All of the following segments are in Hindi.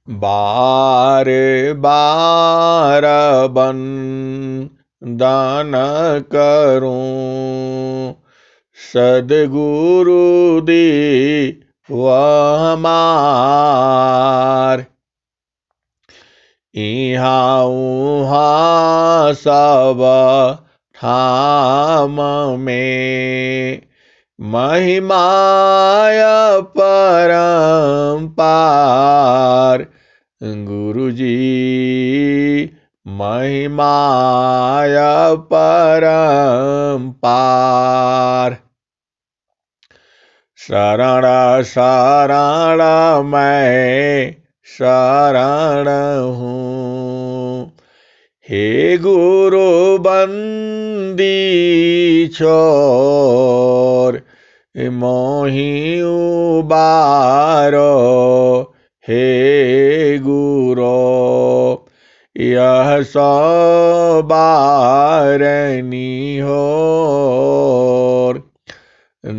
बार बार बंदन करूं, सद्गुरु दी वह हमार। इहाँ उहाँ सब ठाम में महिमाय परम्पार। गुरुजी महिमाय परम्पार। शरण शरण मैं शरण हूँ, हे गुरु बंदी छोर मोहि उबारो, हे गुरो यह सो बारनी होर।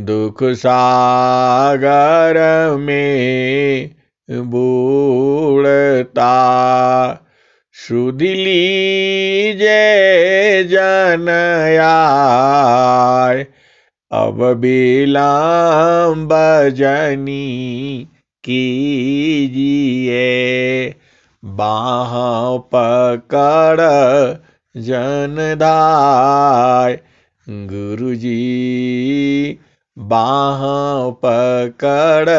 दुख सागर में बूढ़ता, सुध लीजे जन आय। अब विलंब जनी कीजिए, बाह पकड़ जन धाय। गुरुजी बाह पकड़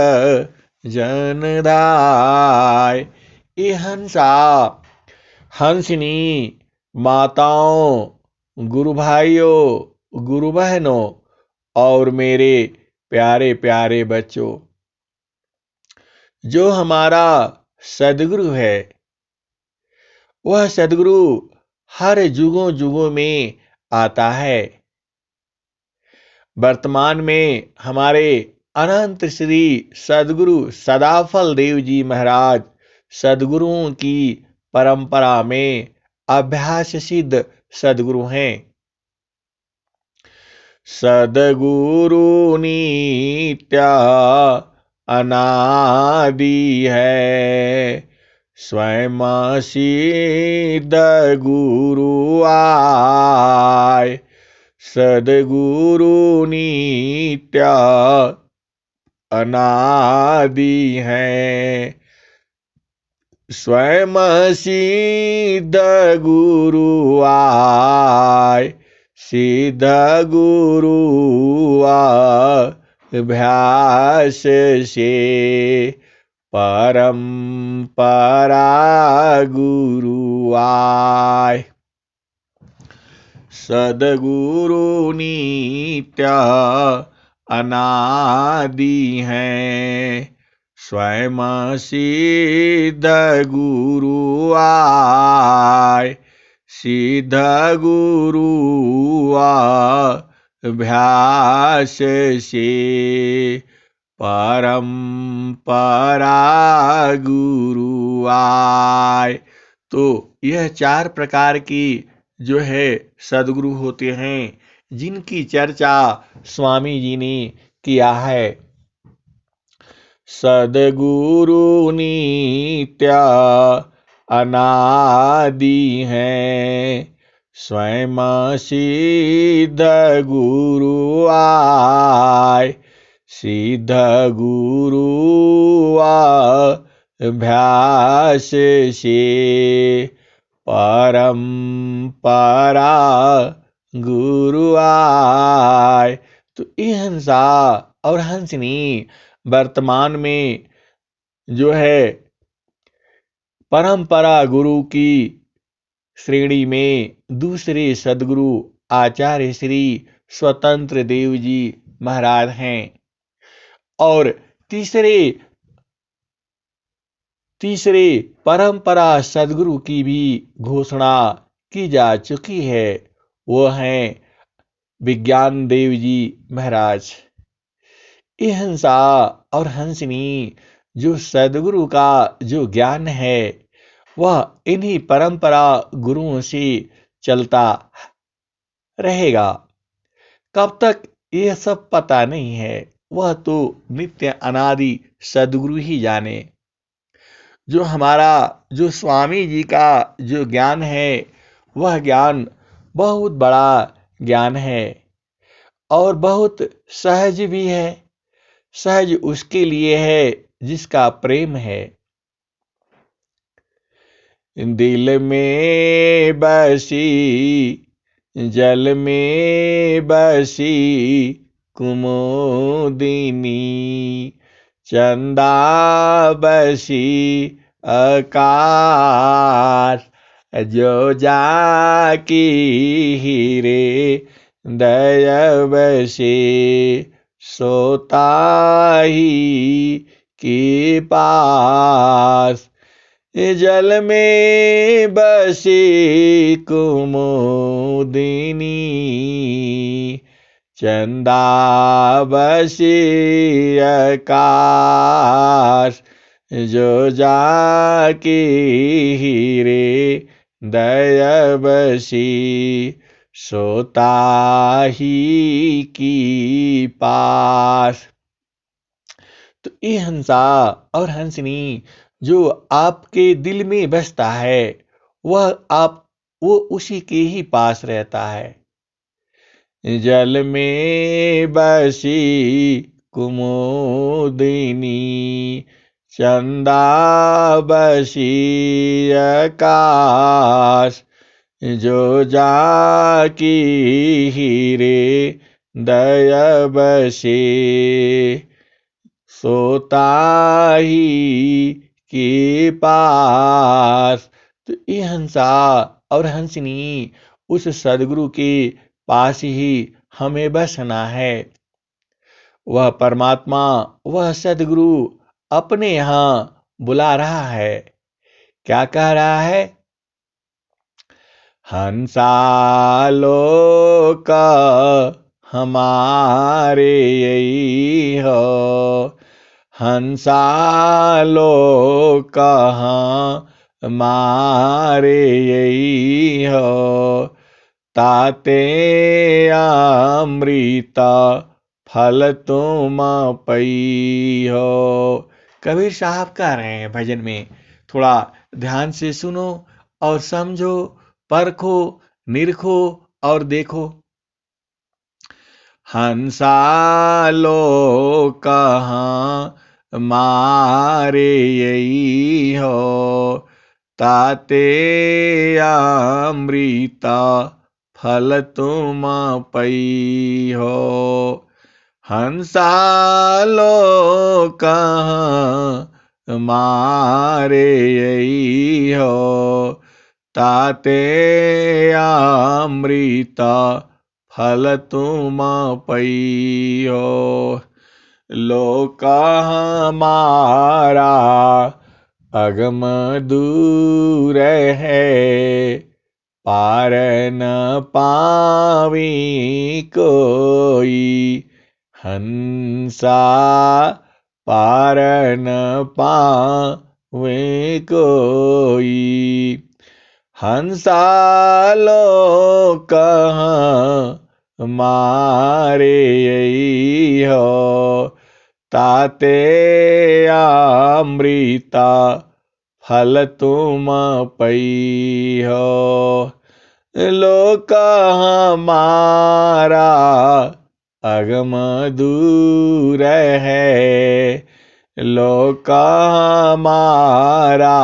जन धाय। ये हंसा हंसनी माताओं, गुरु भाइयों, गुरु बहनों और मेरे प्यारे प्यारे बच्चों, जो हमारा सद्गुरु है, वह सद्गुरु हर युगों युगों में आता है। वर्तमान में हमारे अनंत श्री सद्गुरु सदाफल देव जी महाराज सद्गुरुओं की परंपरा में अभ्यास सिद्ध सद्गुरु हैं। सद्गुरु नित्य अनादि है, स्वयं सिद्ध गुरु आय। सद्गुरु नित्य अनादि हैं, स्वयं सिद्ध गुरु आय। सिद्ध गुरु अभ्यास से, परम्परा गुरु आय। सद्गुरु नित्य अनादि हैं, स्वयं सिद्ध गुरु आय। सिद्ध गुरु अभ्यास से, परम्परा गुरु आय। तो यह 4 प्रकार की जो है सद्गुरु होते हैं, जिनकी चर्चा स्वामी जी ने किया है। सद्गुरु नित्य अनादि हैं, स्वयं सिद्ध गुरु आय। सिद्ध गुरु अभ्यास से, परम्परा गुरु आय। तो ये हंसा और हंसनी वर्तमान में जो है परंपरा गुरु की श्रेणी में दूसरे सद्गुरु आचार्य श्री स्वतंत्र देव जी महाराज हैं। और तीसरे परंपरा सद्गुरु की भी घोषणा की जा चुकी है, वो हैं विज्ञान देव जी महाराज। ये हंसा और हंसनी जो सद्गुरु का जो ज्ञान है, वह इन्हीं परंपरा गुरुओं से चलता रहेगा। कब तक यह सब पता नहीं है, वह तो नित्य अनादि सद्गुरु ही जाने। जो हमारा जो स्वामी जी का जो ज्ञान है, वह ज्ञान बहुत बड़ा ज्ञान है और बहुत सहज भी है। सहज उसके लिए है जिसका प्रेम है। दिल में बसी, जल में बसी कुमुदिनी, चंदा बसी आकाश, जो जाकी हीरे दय बसे सोता ही के पास। जल में बसी कुमुदिनी, चंदा बसी आकाश, जो जाकी हीरे दय बसी सोता ही की पास। तो ये हंसा और हंसनी जो आपके दिल में बसता है, वो उसी के ही पास रहता है। जल में बसी कुमुदिनी, चंदा बसी आकाश, जो जाकी हीरे दय बसे सोता ही के पास। तो ये हंसा और हंसनी उस सदगुरु के पास ही हमें बसना है। वह परमात्मा, वह सदगुरु अपने यहाँ बुला रहा है। क्या कह रहा है? हंसालोक हमारे यही हो, हंसालोक हमारे यही हो, ताते अमृत फल तुम पई हो। कबीर साहब कह रहे हैं भजन में, थोड़ा ध्यान से सुनो और समझो, परखो, निरखो और देखो। हंसालोक हमारे यही हो, ताते अमृत फल तुम पई हो। हंसालोक हमारे यही हो, ताते अमृत फल तुम पई हो। लोक हमारा अगम दूर है, पार न पावी कोई, हंसा पार न पावे कोई। हंसालोक हमारे यही हो, ताते अमृत फल तुम पई हो। लोक हमारा अगम दूर है, लोक हमारा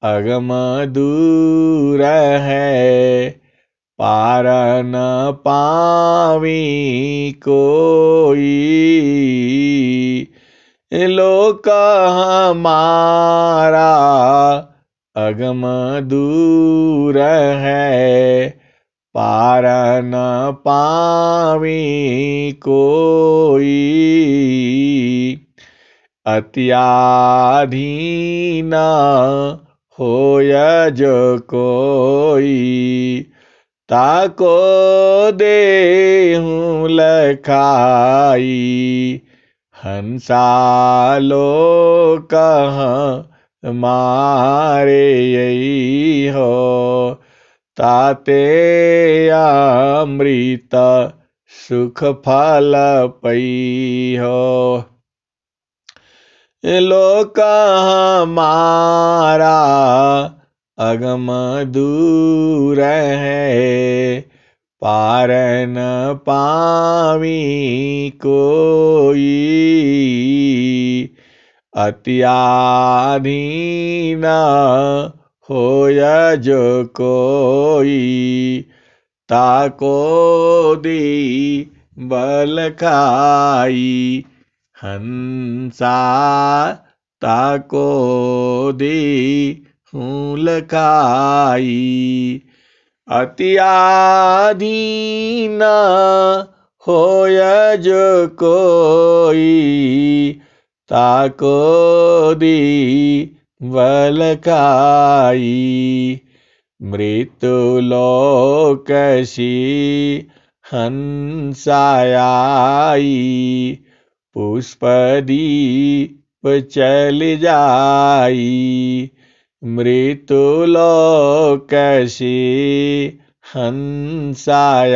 अगम दूर है, पार न पावी कोई। लोक हमारा अगम दूर है, पार न पावी कोई। अत्याधीन होय जो कोई, ताको देहूं लखाई। हंसालोक हमारे यही हो, ताते अमृत सुख फल पई हो। लोक हमारा अगम दूर है, पार न पावी कोई, अत्याधीन होय जो कोई, ताको दी बल खाई, हंसा ताको दी हूल खाई, अत्याधीन होय जो कोई, ताको दी बल खाई, मृत्यु लोकसी हंसाई, पुष्पदीप चल जाई, मृत्यु लोकसी हंसाई,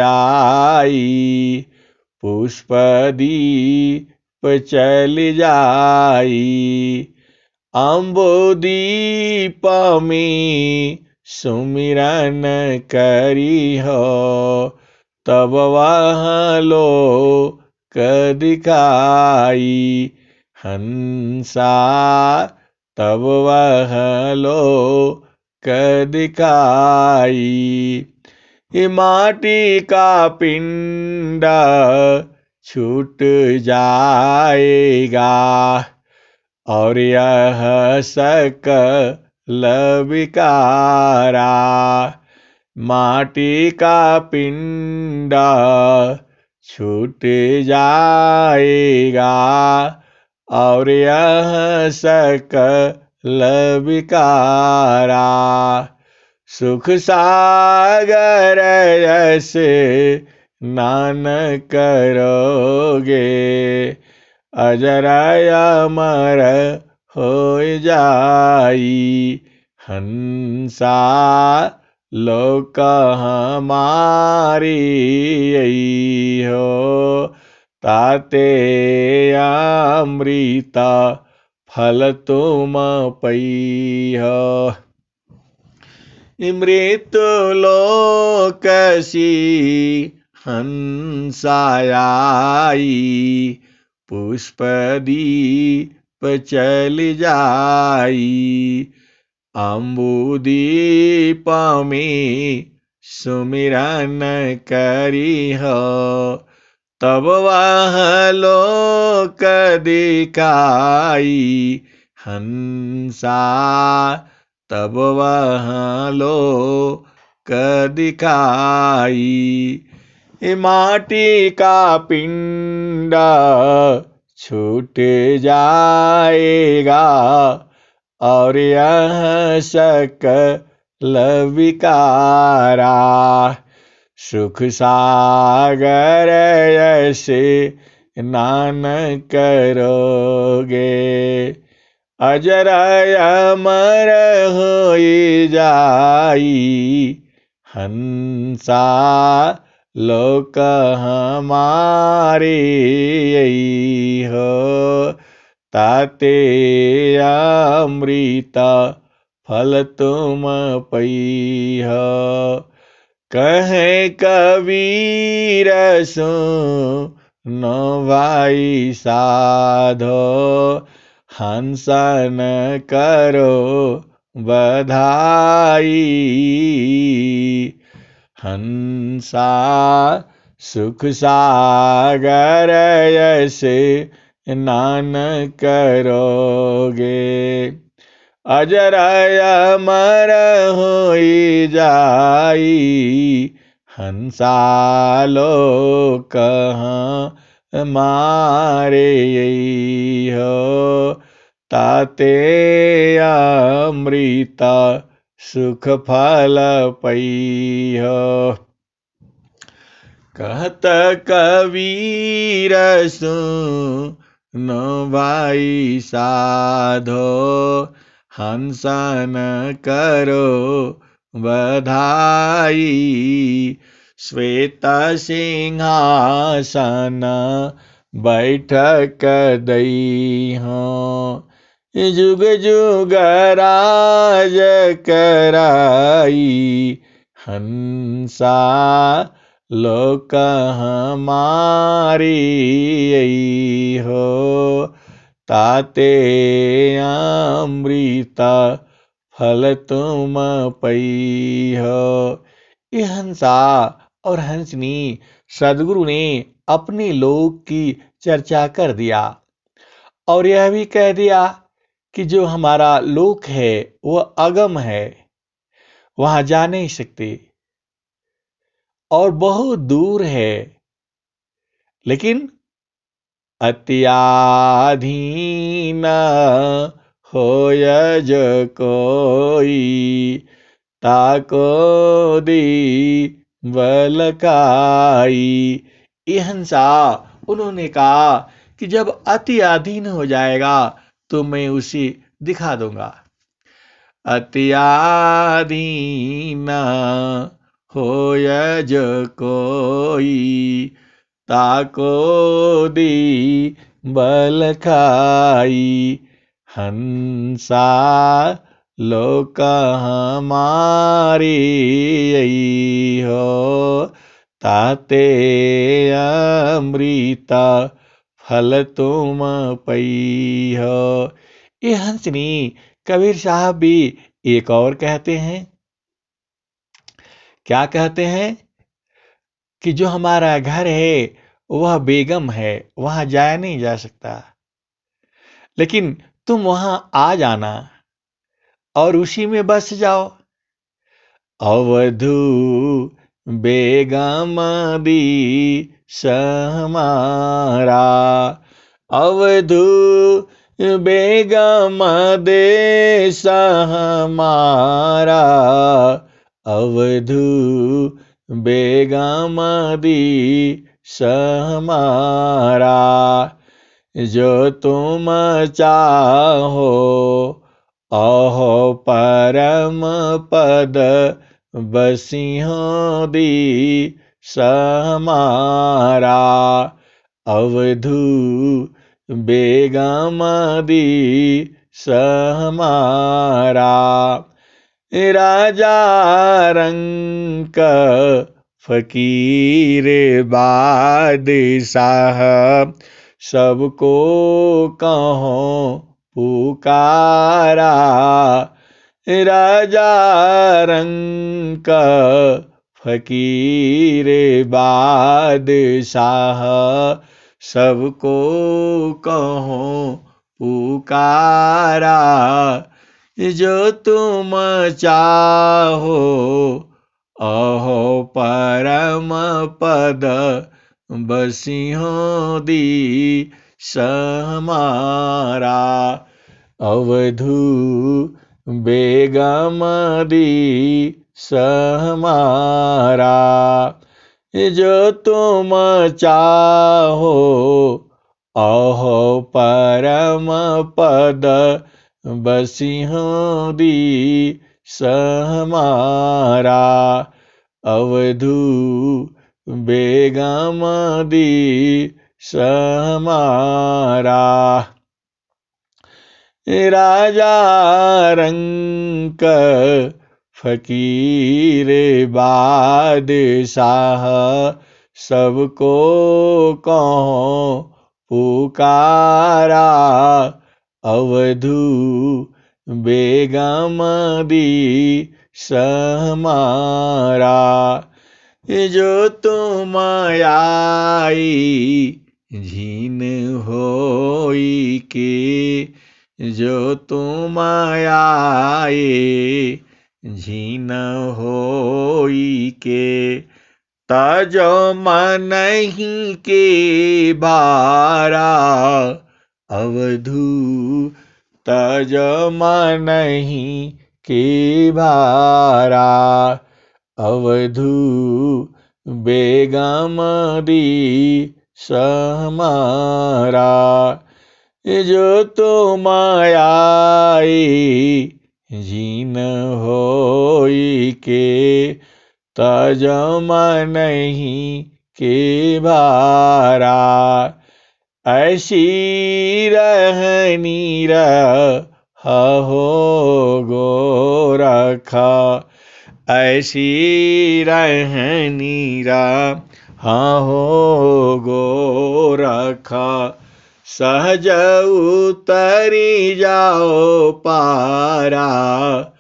पुष्पदीप चल जाई, अम्बुदीप में सुमिरन करी हो, तब वह लोक दिखाई, हंसा तब वह लोक दिखाई, माटी का पिंड छूट जाएगा, और यह सकल विकारा, माटी का पिंड छूट जाएगा, और यह सकल विकारा, सुख सागर ऐसे स्नान करोगे, अजर अमर हो जाई, हंसा लोक हमारी हो, ताते अमृत फल तुम पई हो, मृत्यु लोकसी हंसाई, पुष्पदीप चल जाई, अम्बुदीप में सुमिरन करी हो, तब वह लोक दिखाई, हंसा तब वह लोक दिखाई, माटी का पिंड छूट जाएगा, और यह सकल विकारा, सुख सागर ऐसे स्नान करोगे, अजर अमर हो जाई, हंसा लोक हमारे हो, ताते अमृत फल तुम पई हो, कहे कबीर सुनो भाई साधो, हंसन करो बधाई, हंसा सुख सागर ऐसे स्नान करोगे, अजर अमर हो जाई, हंसा लोक हमारे हो, ताते अमृत सुख फल पई हो, कहत कबीर सुनो भाई साधो, हंसन करो बधाई, श्वेत सिंहासन बैठक दई हो, जुग जुग राज कराई, हंसा लोक हमारी हो, ताते अमृता फल तुम पई हो। ये हंसा और हंसनी सदगुरु ने अपने लोक की चर्चा कर दिया और यह भी कह दिया कि जो हमारा लोक है वह अगम है, वहां जा नहीं सकते और बहुत दूर है। लेकिन अत्याधीन होय जो कोई, ताको दी बलकाई। ये हंसा उन्होंने कहा कि जब अति अधीन हो जाएगा तो मैं उसे दिखा दूंगा। अत्याधीन होय जो कोई, ताको दी बल खाई। हंसा लोक हमारी हो, ताते अमृता फल तुम पई हो। ये हंसनी कबीर साहब भी एक और कहते हैं। क्या कहते हैं कि जो हमारा घर है वह बेगम है, वहां जाया नहीं जा सकता, लेकिन तुम वहां आ जाना और उसी में बस जाओ। अवधू बेगम दी सहमारा, अवधू बेगम दे सहमारा, अवधू बेगम दी सहमारा। जो तुम चाहो अहो परम पद, बसिहों दी सहमारा। अवधू बेगम दी सहमारा। राजा रंक फकीर बादशाह, सबको कहो पुकारा। राजा रंक फकीर बादशाह, सबको कहो पुकारा। जो तुम चाहो अहो परम पद, बसिहों दी सहमारा। अवधू बेगम दी सहमारा। जो तुम चाहो अहो परम पद, बसिहों दी सहमारा। अवधू बेगम दी सहमारा। राजा रंक फकीर बादशाह, सबको कहो पुकारा। अवधू बेगम दी सहमारा। जो तुम आई झीन होई के, जो तुम आए झीन होई के, तजो मनहि के भारा। अवधू तजो मनहि के भारा। अवधू बेगम दी सहमारा। जो तुम आए झीन होई के, तजो मनहि के भारा। ऐसी रहनी हो गोरखा। ऐसी रहनी राम हो गोरखा। सहज उतरी जाओ पारा।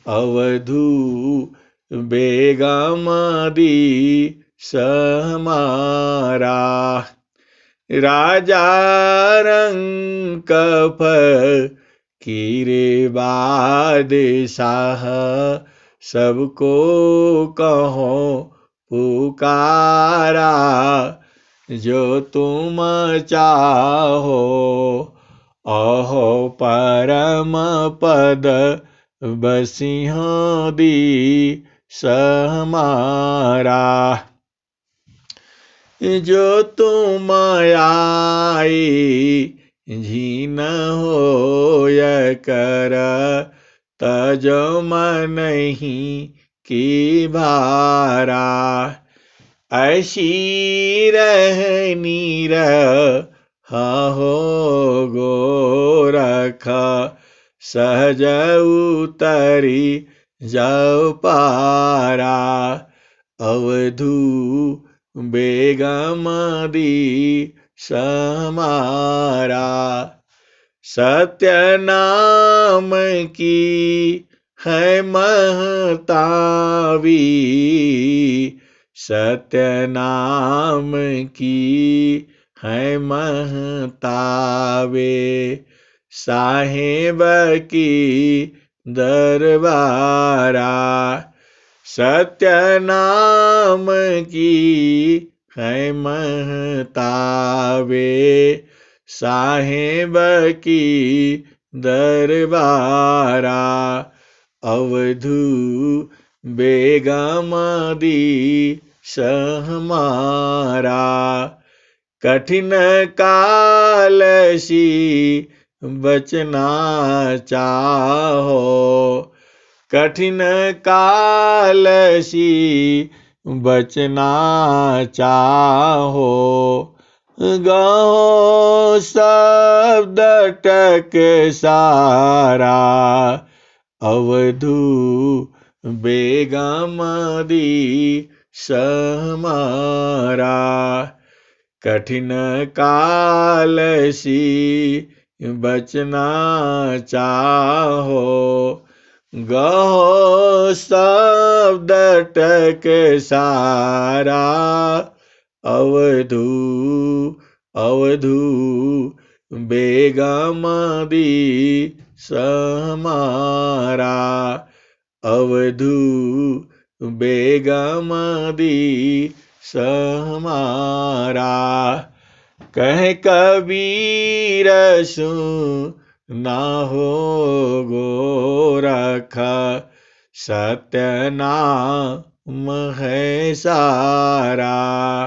अवधू बेगमदी समारा। राजा रंक कीरे बादशाह। सबको कहो पुकारा। जो तुम चाहो अहो परम पद। बसिंह दी समारा। जो तुम आई झीन होय कर। तजो मनहि की भारा। ऐसी रहनी हो गोरखा। सहज उतरी जाओ पारा। अवधू बेगमदी समारा। सत्य नाम की है महतावी। सत्य नाम की है महतावे। साहेब की दरबारा। सत्य नाम की है महतावे। साहेब की दरबारा। अवधू बेगमदी समारा। कठिन कालसी बचना चाहो। कठिन कालसी बचना चाहो। गाओ शब्द टकसारा। अवधू बेगमदी समारा। कठिन कालसी बचना चाहो। गहो शब्द टकसारा। अवधू अवधू बेगमदी समारा। अवधू बेगमदी समारा। कह कबीर सुना हो गोरखा। सत्य नाम है सारा।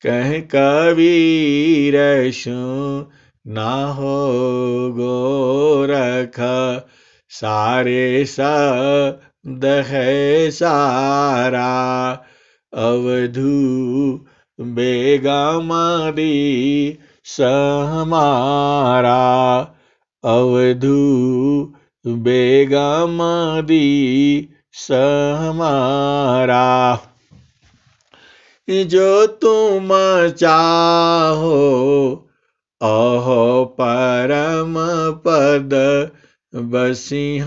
कह कबीर सुना हो गोरखा। सारे शब्द है सारा। अवधू बेगमदी समारा। अवधू बेगमदी समारा। जो तुम चाहो अहो परम पद। बसिंह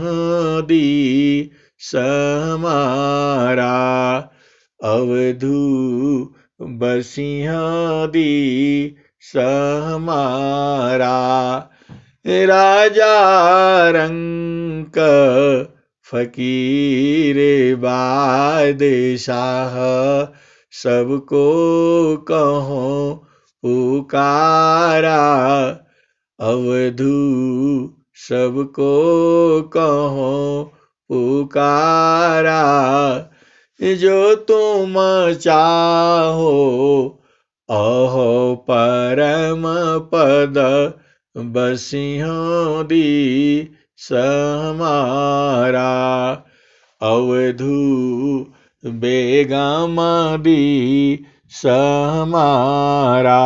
दी समारा। अवधू बसिंह दी समारा। राजा रंक फकीर बादशाह। सबको कहो पुकारा। अवधू सबको कहो पुकारा। जो तुम चाहो अहो परम पद। बसिंह दी समारा। अवधू बेगमदी समारा।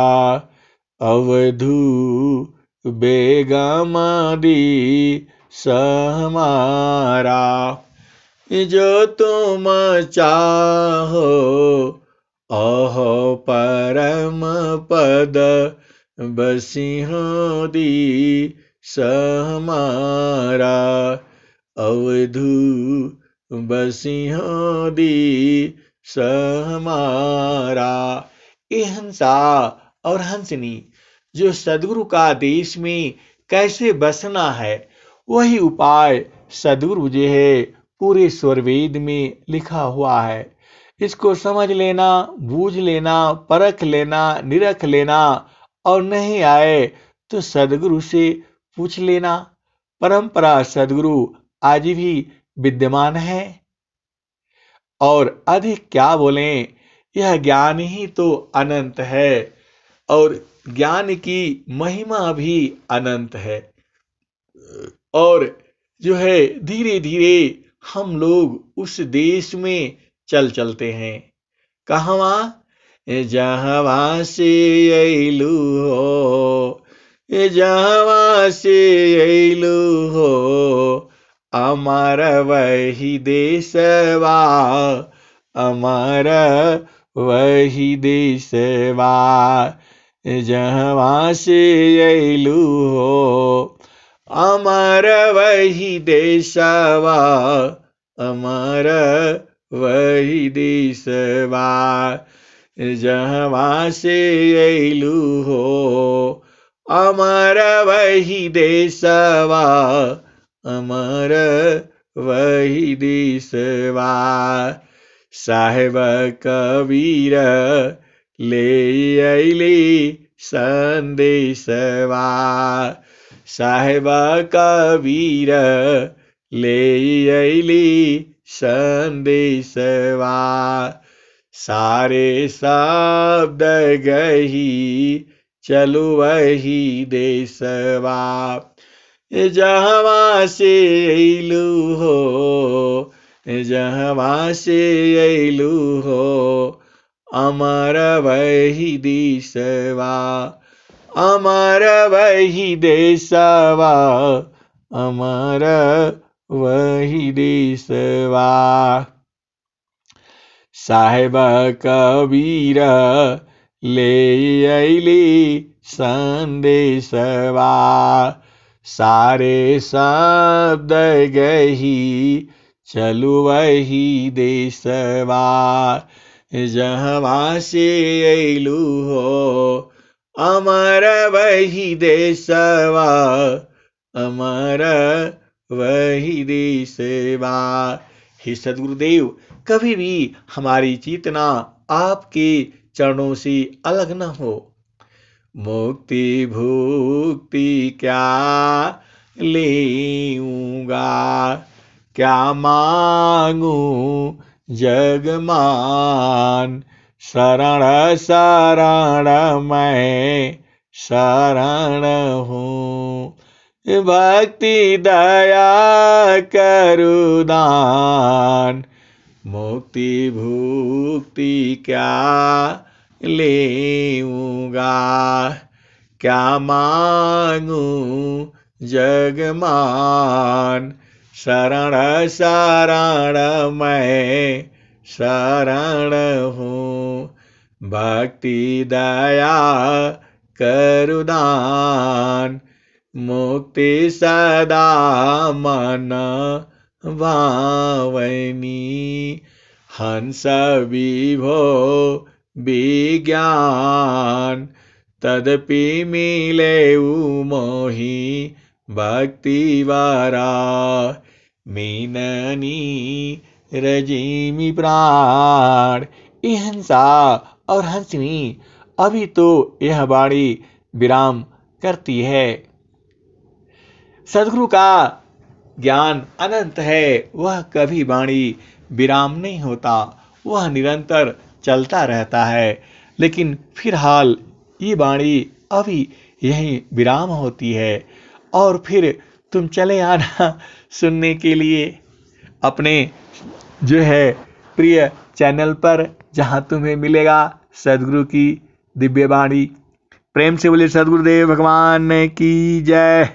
अवधू बेगमदी सहमारा। जो तुम चाहो अहो परम पद, बसिंहो दी सहमारा। अवधू बसिंहो दी सहमारा। ये हंसा और हंसनी जो सदगुरु का देश में कैसे बसना है, वही उपाय सदगुरु जी है पूरे स्वरवेद में लिखा हुआ है। इसको समझ लेना, बूझ लेना, परख लेना, निरख लेना, और नहीं आए तो सदगुरु से पूछ लेना। परंपरा सदगुरु आज भी विद्यमान है, और अधिक क्या बोलें, यह ज्ञान ही तो अनंत है, और ज्ञान की महिमा भी अनंत है। और जो है धीरे धीरे हम लोग उस देश में चलते हैं। कहवा? जहवा से अइलू हो, जहवा से अइलू हो, अमर वही देशवा, अमर वही देशवा। जहवा से अइलू हो, अमर वही देशवा, अमर वही देशवा। जहवा से अइलू हो, अमर वही देशवा, अमर वही देशवा। साहेब कबीर ले अइली संदेशवा, साहेब कबीर ले अइली संदेशवा। सारे शब्द गही चलु वही देशवा। जहवा से अइलू हो, जहवा से अइलू हो, अमर वही देशवा, अमर वही देशवा, अमर वही देशवा। साहेब कबीर ले अइली संदेशवा। सारे शब्द गही चलु वही देशवा। जहवा से अइलू हो, अमर वही देशवा, अमर वही देशवा। हे सद्गुरुदेव, कभी भी हमारी चेतना आपके चरणों से अलग न हो। मुक्ति भुक्ति क्या लेऊंगा, क्या मांगू जगमान। शरण शरण मैं शरण हूँ, भक्ति दया करु दान। मुक्ति भुक्ति क्या लेऊंगा, क्या मांगू जगमान। शरण शरण मैं शरण हूँ, भक्ति दया करु दान। मुक्ति सदा मन भावनी, हंस विभो विज्ञान। तदपि मिले मोहि भक्ति वारा, मीननी रजीमी प्राण। ये हंसा और हंसनी अभी तो यह वाणी विराम करती है। सदगुरु का ज्ञान अनंत है, वह कभी वाणी विराम नहीं होता, वह निरंतर चलता रहता है। लेकिन फिलहाल ये वाणी अभी यहीं विराम होती है, और फिर तुम चले आना सुनने के लिए अपने जो है प्रिय चैनल पर, जहां तुम्हें मिलेगा सदगुरु की दिव्य वाणी। प्रेम से बोले सदगुरुदेव भगवान की जय।